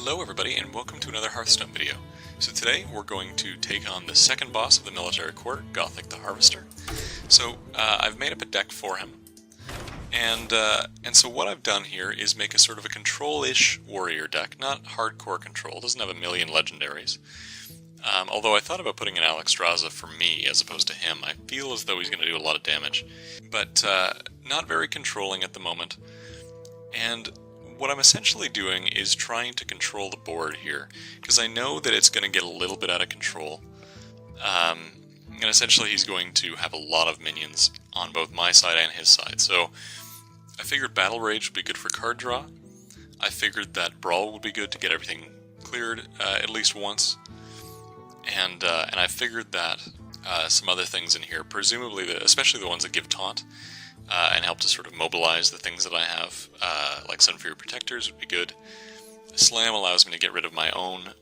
Hello everybody and welcome to another Hearthstone video. So today we're going to take on the second boss of the military court, Gothik the Harvester. So I've made up a deck for him, and so what I've done here is make a sort of a control-ish warrior deck, not hardcore control. It doesn't have a million legendaries. Although I thought about putting an Naxxramas for me as opposed to him. I feel as though he's going to do a lot of damage, but not very controlling at the moment. And what I'm essentially doing is trying to control the board here, because I know that it's going to get a little bit out of control. And essentially he's going to have a lot of minions on both my side and his side. So I figured Battle Rage would be good for card draw. I figured that Brawl would be good to get everything cleared at least once. And I figured that some other things in here, presumably, especially the ones that give taunt, and help to sort of mobilize the things that I have, like Sunfury Protectors would be good. Slam allows me to get rid of my own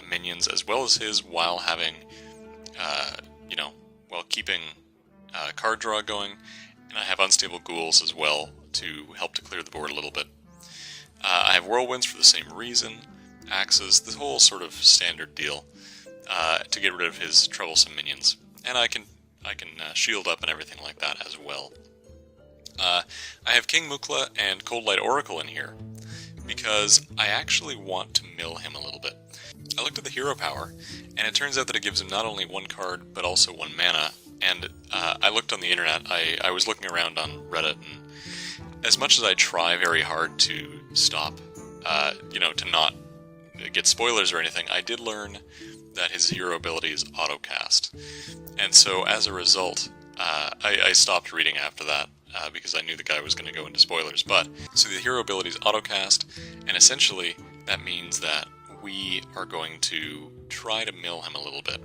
minions as well as his, while having, while keeping card draw going. And I have Unstable Ghouls as well to help to clear the board a little bit. I have Whirlwinds for the same reason, Axes, the whole sort of standard deal, to get rid of his troublesome minions. And I can shield up and everything like that as well. I have King Mukla and Cold Light Oracle in here, because I actually want to mill him a little bit. I looked at the hero power, and it turns out that it gives him not only one card, but also one mana, and I looked on the internet, I was looking around on Reddit, and as much as I try very hard to stop, to not get spoilers or anything, I did learn that his hero ability is autocast, and so as a result, I stopped reading after that. Because I knew the guy was going to go into spoilers. But so the hero ability is autocast, and essentially that means that we are going to try to mill him a little bit.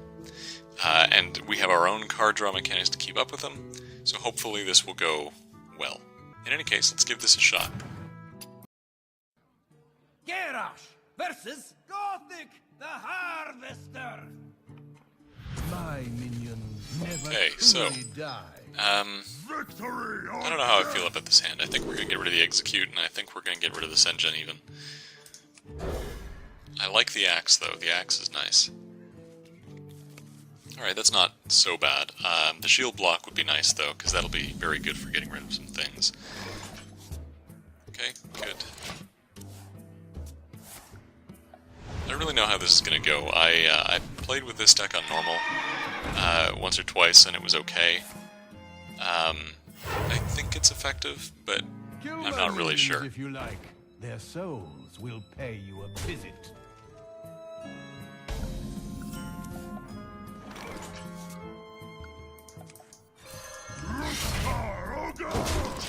And we have our own card draw mechanics to keep up with him, so hopefully this will go well. In any case, let's give this a shot. Garrosh versus Gothik the Harvester. My minions never die. I don't know how I feel about this hand. I think we're going to get rid of the Execute, and I think we're going to get rid of the Sengen even. I like the Axe, though. The Axe is nice. Alright, that's not so bad. The Shield Block would be nice, though, because that'll be very good for getting rid of some things. Okay, good. I don't really know how this is going to go. I played with this deck on normal once or twice, and it was okay. I think it's effective, but I'm not really sure. If you like, their souls will pay you a visit.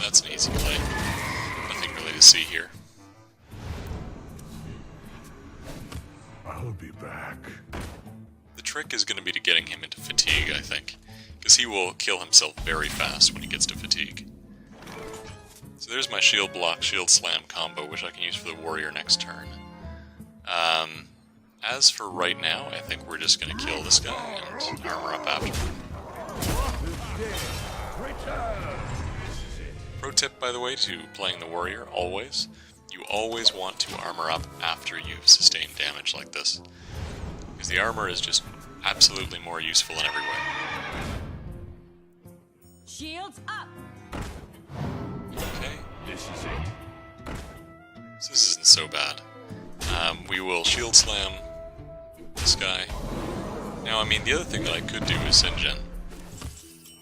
That's an easy play. Nothing really to see here. I'll be back. The trick is going to be to getting him into fatigue, I think, because he will kill himself very fast when he gets to fatigue. So there's my shield block, shield slam combo, which I can use for the warrior next turn. As for right now, I think we're just going to kill this guy and armor up after. Pro tip, by the way, to playing the warrior, always. You always want to armor up after you've sustained damage like this, because the armor is just absolutely more useful in every way. Shields up! Okay. This is it. So this isn't so bad. We will shield slam this guy. Now, I mean, the other thing that I could do is Sengen.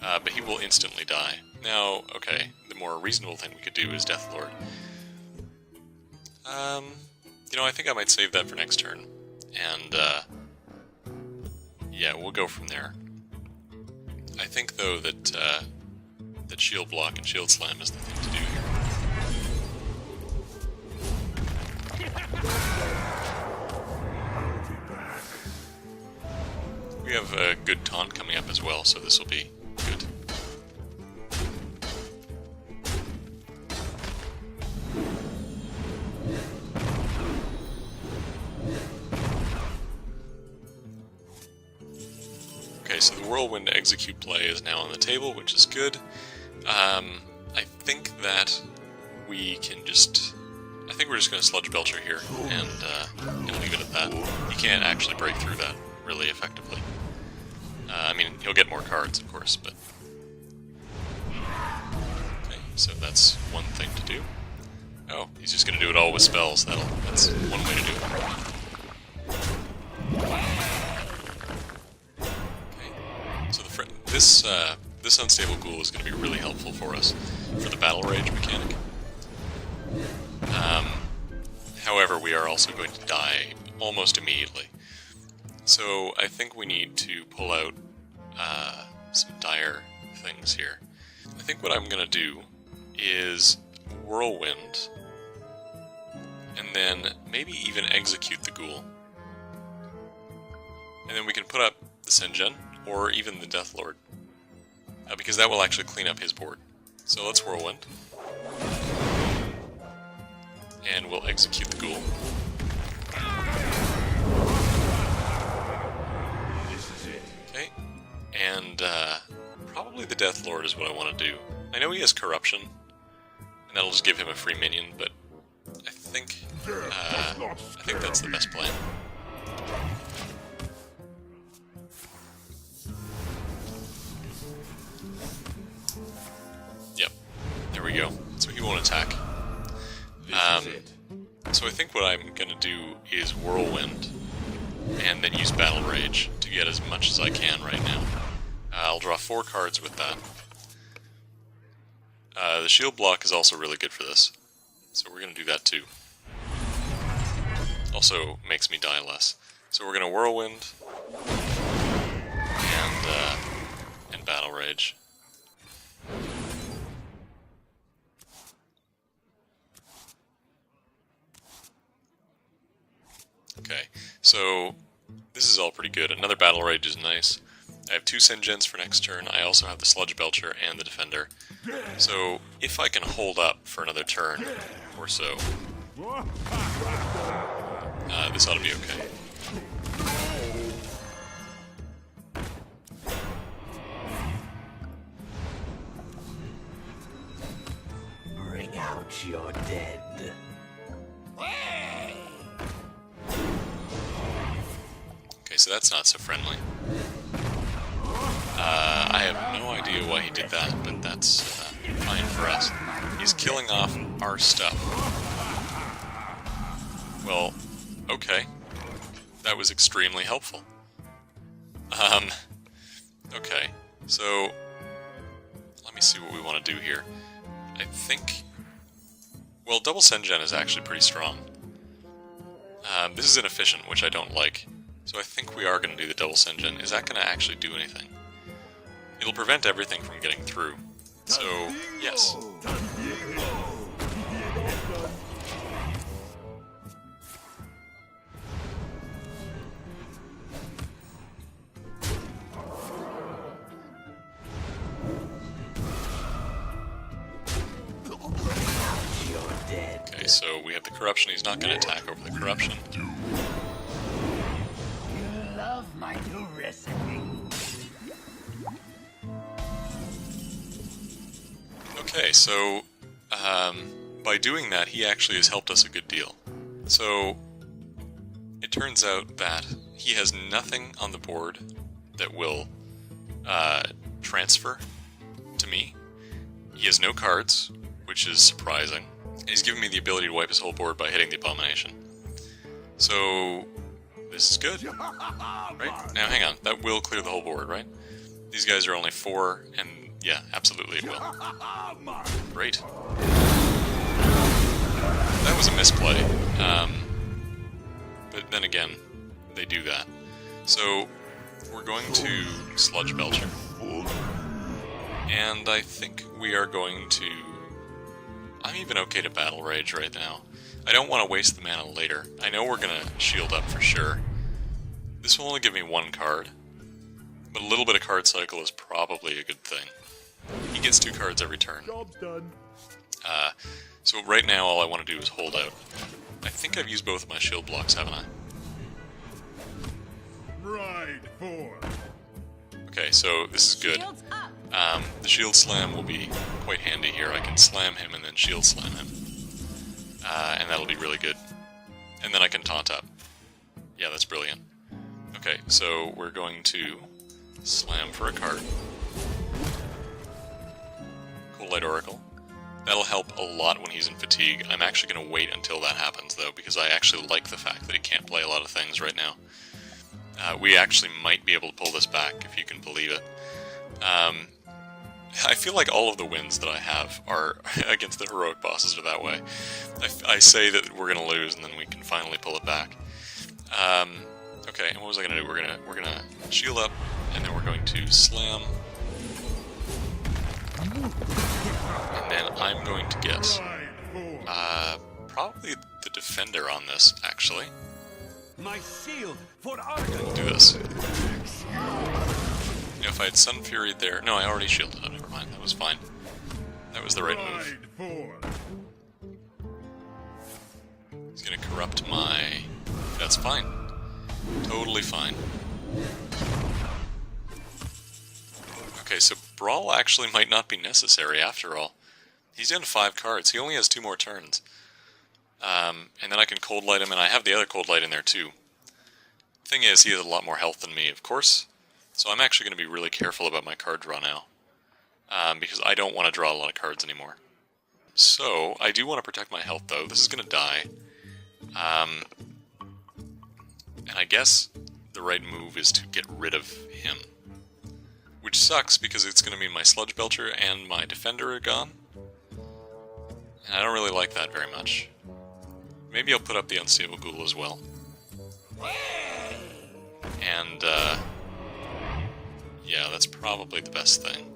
But he will instantly die. Now, okay, the more reasonable thing we could do is Deathlord. I think I might save that for next turn. And, yeah, we'll go from there. I think, though, that Shield Block and Shield Slam is the thing to do here. We have a good taunt coming up as well, so this will be good. Okay, so the Whirlwind Execute play is now on the table, which is good. I think that we can just... I think we're just going to Sludge Belcher here and leave with that. He can't actually break through that really effectively. I mean, he'll get more cards, of course, but... Okay, so that's one thing to do. Oh, he's just gonna do it all with spells. That's one way to do it. Okay, so this unstable ghoul is gonna be really helpful for us for the battle rage mechanic. However, we are also going to die almost immediately. So I think we need to pull out some dire things here. I think what I'm going to do is Whirlwind, and then maybe even execute the ghoul. And then we can put up the Sen'jin, or even the Deathlord, because that will actually clean up his board. So let's Whirlwind. And we'll execute the ghoul. Okay, and probably the Deathlord is what I want to do. I know he has corruption, and that'll just give him a free minion, but I think that's the best plan. Yep, there we go. So he won't attack. So I think what I'm going to do is Whirlwind, and then use Battle Rage to get as much as I can right now. I'll draw 4 cards with that. The shield block is also really good for this, so we're going to do that too. Also makes me die less. So we're going to Whirlwind, and Battle Rage. Okay, so this is all pretty good. Another Battle Rage is nice. I have 2 Sen'jins for next turn. I also have the Sludge Belcher and the Defender. So if I can hold up for another turn or so, this ought to be okay. Bring out your dead. Okay, so that's not so friendly. I have no idea why he did that, but that's fine for us. He's killing off our stuff. Well, okay. That was extremely helpful. Okay, so let me see what we want to do here. I think... Well, double Sen'jin is actually pretty strong. This is inefficient, which I don't like. So I think we are going to do the double Sen'jin. Is that going to actually do anything? It'll prevent everything from getting through. So, yes. Okay, so we have the corruption. He's not going to attack over the corruption. Love my new recipe. Okay, so by doing that, he actually has helped us a good deal. So it turns out that he has nothing on the board that will transfer to me. He has no cards, which is surprising. And he's given me the ability to wipe his whole board by hitting the Abomination. So this is good. Right? Now hang on, that will clear the whole board, right? These guys are only 4, and yeah, absolutely it will. Great. That was a misplay. But then again, they do that. So we're going to Sludge Belcher. And I think we are going to... I'm even okay to Battle Rage right now. I don't want to waste the mana later. I know we're going to shield up for sure. This will only give me 1 card. But a little bit of card cycle is probably a good thing. He gets 2 cards every turn. Job's done. So right now all I want to do is hold out. I think I've used both of my shield blocks, haven't I? Ride for. Okay, so this is good. The shield slam will be quite handy here. I can slam him and then shield slam him. And that'll be really good. And then I can taunt up. brilliant. Okay, so we're going to slam for a card. Cold Light Oracle. That'll help a lot when he's in fatigue. I'm actually going to wait until that happens, though, because I actually like the fact that he can't play a lot of things right now. We actually might be able to pull this back, if you can believe it. I feel like all of the wins that I have are against the heroic bosses are that way. I say that we're going to lose, and then we can finally pull it back. Okay, and what was I going to do? We're gonna shield up, and then we're going to slam. And then I'm going to get probably the defender on this, actually. My shield for We'll do this. You know, if I had Sun Fury there... No, I already shielded it. Never mind. That was fine. That was the right move. He's gonna corrupt my... That's fine. Totally fine. Okay, so Brawl actually might not be necessary after all. He's down to 5 cards. He only has 2 more turns. And then I can Cold Light him, and I have the other Cold Light in there too. Thing is, he has a lot more health than me, of course. So I'm actually going to be really careful about my card draw now. Because I don't want to draw a lot of cards anymore. So, I do want to protect my health though. This is going to die. And I guess the right move is to get rid of him. Which sucks, because it's going to mean my Sludge Belcher and my Defender are gone. And I don't really like that very much. Maybe I'll put up the Unstable Ghoul as well. And, yeah, that's probably the best thing.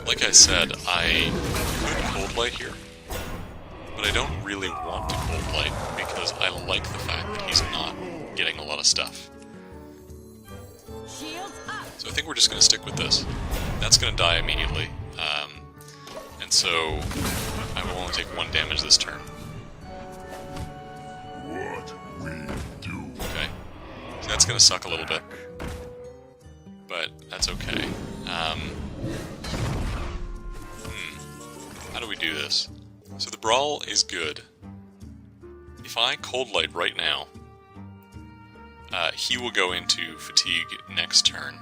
Like I said, I could Cold Light here. But I don't really want to Cold Light, because I like the fact that he's not getting a lot of stuff. So I think we're just going to stick with this. That's going to die immediately. And so I will only take 1 damage this turn. Okay. So that's going to suck a little bit. But that's okay. How do we do this? So the Brawl is good. If I Cold Light right now, he will go into Fatigue next turn.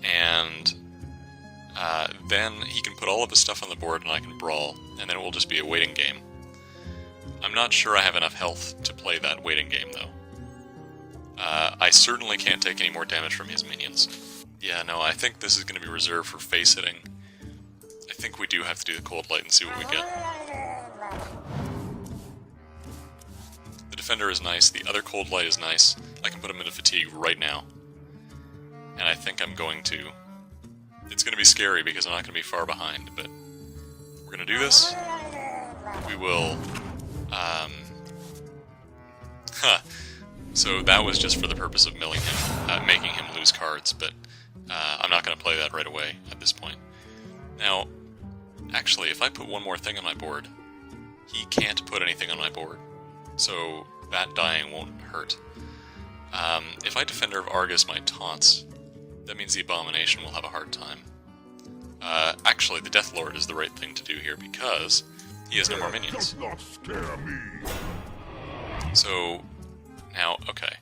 And then he can put all of his stuff on the board and I can Brawl, and then it will just be a waiting game. I'm not sure I have enough health to play that waiting game, though. I certainly can't take any more damage from his minions. Yeah, no, I think this is going to be reserved for face hitting. I think we do have to do the Cold Light and see what we get. The Defender is nice, the other Cold Light is nice. I can put him into Fatigue right now. And I think I'm going to... It's going to be scary because I'm not going to be far behind, but we're going to do this. We will... So that was just for the purpose of milling him, making him lose cards, but I'm not going to play that right away at this point. Now, actually, if I put one more thing on my board, he can't put anything on my board, so that dying won't hurt. If I Defender of Argus my taunts, that means the Abomination will have a hard time. Actually, the Death Lord is the right thing to do here, because he has no more minions. So, now, okay.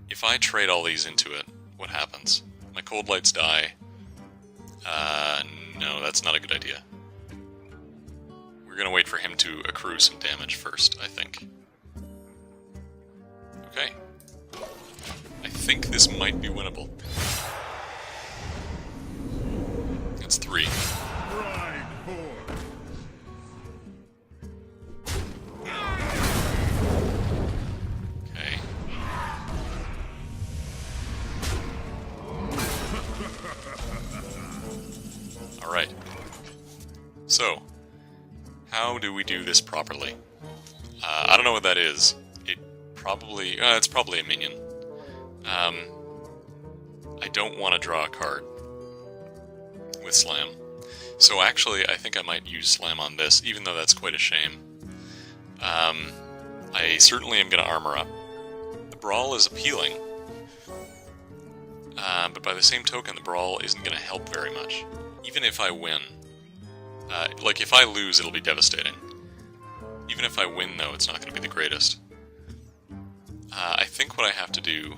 If I trade all these into it, what happens? My Cold Lights die. No, that's not a good idea. We're gonna wait for him to accrue some damage first, I think. Okay. I think this might be winnable. It's 3. Okay. Alright. So, how do we do this properly? I don't know what that is. It's probably a minion. I don't want to draw a card with Slam. So actually, I think I might use Slam on this, even though that's quite a shame. I certainly am going to armor up. The Brawl is appealing. But by the same token, the Brawl isn't going to help very much. Even if I win. Like, if I lose, it'll be devastating. Even if I win, though, it's not going to be the greatest. I think what I have to do...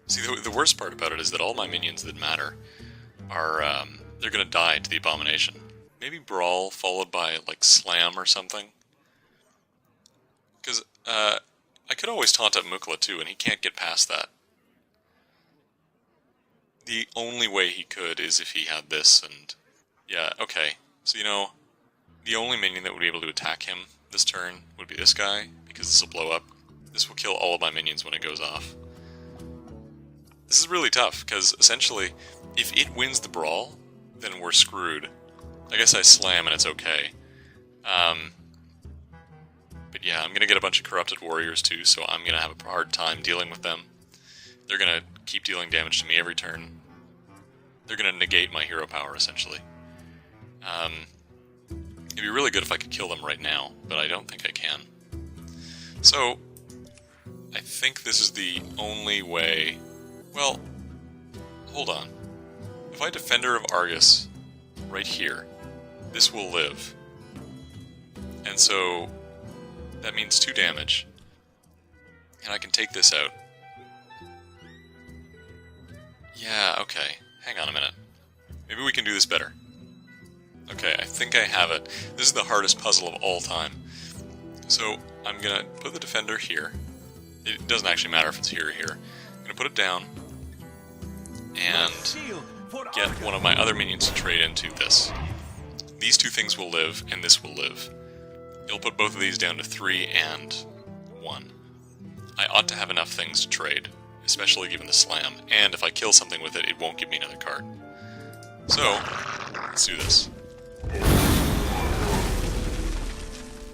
See, the worst part about it is that all my minions that matter are, they're gonna die to the Abomination. Maybe Brawl, followed by, like, Slam or something? Because, I could always taunt up MacLeod too, and he can't get past that. The only way he could is if he had this, and... Yeah, okay. So, you know, the only minion that would be able to attack him this turn would be this guy, because this will blow up. This will kill all of my minions when it goes off. This is really tough, because essentially, if it wins the Brawl, then we're screwed. I guess I Slam and it's okay. But yeah, I'm gonna get a bunch of Corrupted Warriors too, so I'm gonna have a hard time dealing with them. They're gonna keep dealing damage to me every turn. They're gonna negate my hero power, essentially. It'd be really good if I could kill them right now, but I don't think I can. So, I think this is the only way... Well, hold on. If I Defender of Argus right here, this will live. And so, that means 2 damage. And I can take this out. Yeah, okay. Hang on a minute. Maybe we can do this better. Okay, I think I have it. This is the hardest puzzle of all time. So, I'm gonna put the Defender here. It doesn't actually matter if it's here or here. I'm gonna put it down. And get one of my other minions to trade into this. These 2 things will live, and this will live. It'll put both of these down to 3 and 1. I ought to have enough things to trade, especially given the Slam, and if I kill something with it, it won't give me another card. So, let's do this.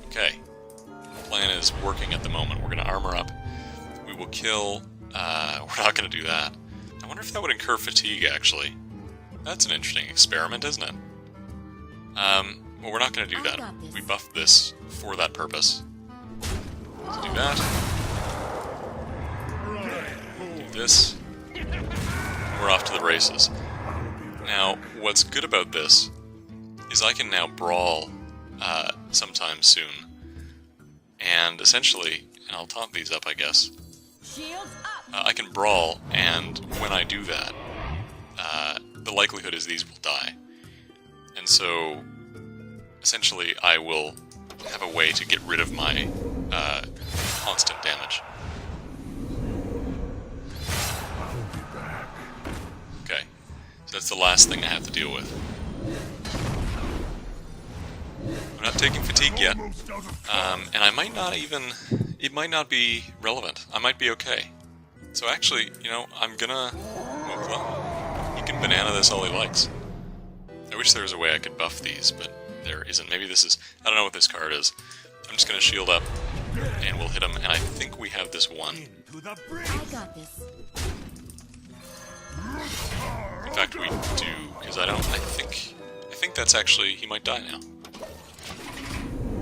Okay. The plan is working at the moment. We're going to armor up. We will kill... we're not going to do that. I wonder if that would incur fatigue, actually. That's an interesting experiment, isn't it? Well, we're not going to do that. We buffed this for that purpose. Let's do that. Do this. We're off to the races. Now, what's good about this is I can now Brawl sometime soon. And essentially, and I'll taunt these up, I guess. I can Brawl, and when I do that, the likelihood is these will die. And so, essentially, I will have a way to get rid of my constant damage. Okay, so that's the last thing I have to deal with. I'm not taking fatigue yet, and I might not even... It might not be relevant. I might be okay. So actually, you know, I'm gonna... Well, he can banana this all he likes. I wish there was a way I could buff these, but there isn't. Maybe this is... I don't know what this card is. I'm just gonna shield up, and we'll hit him, and I think we have this one. I got this. In fact, we do, because I think that's actually... He might die now.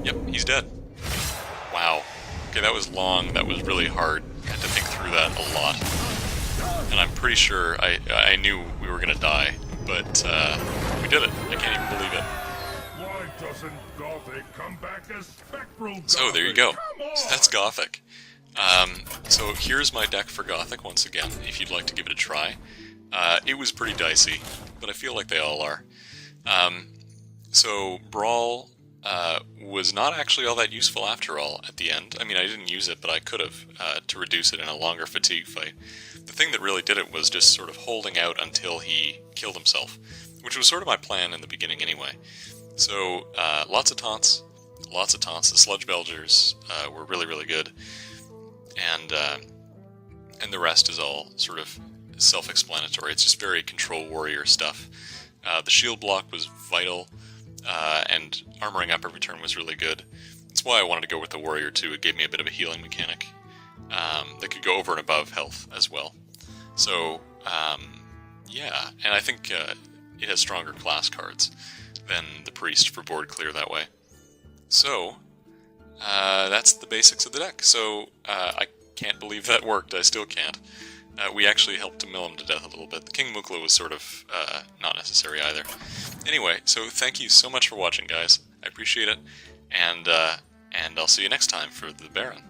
Yep, he's dead. Wow. Okay, that was long, that was really hard. I had to think through that a lot. And I'm pretty sure I knew we were gonna die, but we did it. I can't even believe it. Why doesn't Gothik come back as spectral Gothik? So there you go. So that's Gothik. So here's my deck for Gothik once again, if you'd like to give it a try. It was pretty dicey, but I feel like they all are. So Brawl was not actually all that useful after all at the end. I mean, I didn't use it, but I could have to reduce it in a longer fatigue fight. The thing that really did it was just sort of holding out until he killed himself, which was sort of my plan in the beginning anyway. So, lots of taunts. The Sludge Belgers were really, really good. And the rest is all sort of self-explanatory. It's just very Control Warrior stuff. The shield block was vital, and armoring up every turn was really good. That's why I wanted to go with the Warrior too. It gave me a bit of a healing mechanic that could go over and above health as well. So, yeah, and I think it has stronger class cards than the Priest for board clear that way. So, that's the basics of the deck. So, I can't believe that worked. I still can't. We actually helped to mill him to death a little bit. The King MacLeod was sort of not necessary either. Anyway, so thank you so much for watching, guys. I appreciate it, and I'll see you next time for the Baron.